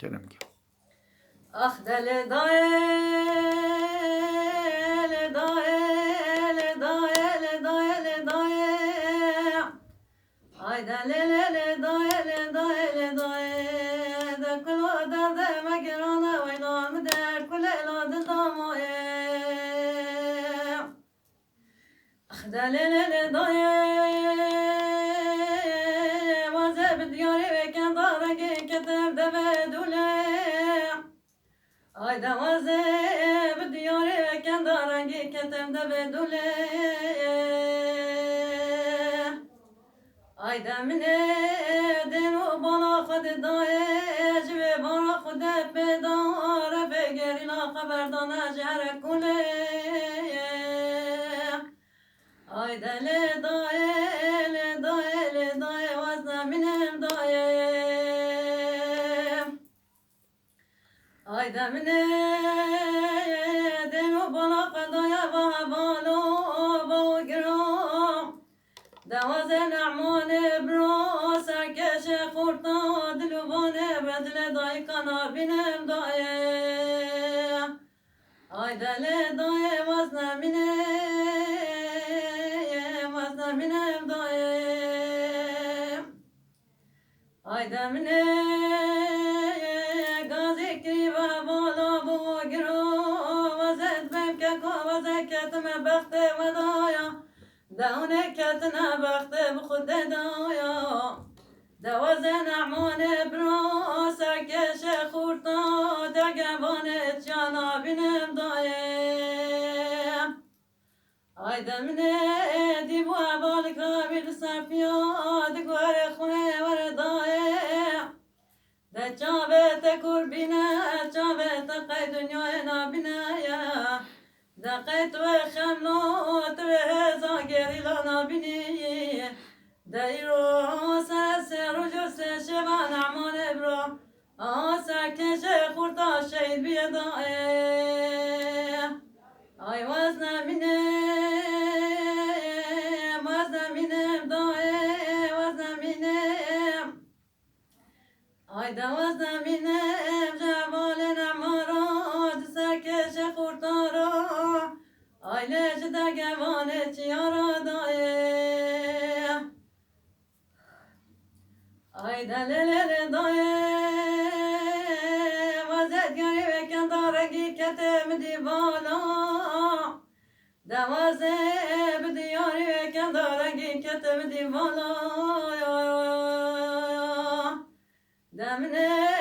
Canım ki. Ah deli daye, le daye, le daye, le daye, le daye. Ay deli le daye, le daye, le daye. De kula da de megerana vaylan der kula la de damaye. Ah deli le daye, vaze bidiyari ve kendara ki keteb de bedule. Ay davaze bidiyari kendarangi ketemde bedule. Ay demine denu bana khad daye jve bana khud bedar begeri la khaberdan ajara kule. Ay dele daye le daye le daye vazna minem daye. Ay demine denu bana kadaya babalo bogram Davaze na'mane bro serkeşe kurta dilubane bedle day kana binem daye Ay dele daye vazna minem daye Ay demine كتنا بخت ودايا داوني كتنا بخت بخد دايا دوازن عمان براسا كش خورتا دقبان جانا بنم دايا اي دمني ديبو بالك بالسفيا دقوار خوني وردايا ده جابت قربنا جابت قي دنيانا بنايا دقيت وخملوت وزاقري لنا بني دايرو سرسر وجرس شبان عمان برو ساكن خورتا شيد بيضائي اي وزنا منم ضائي وزنا منم اي دا وزنا منم جمال نعمارات ساكن خورتا رو Ay lejde gevane çiyara daye Ay delelere daye Vazet gari ve kendara giketem divala Devaze bidiyari ve kendara giketem divala Demine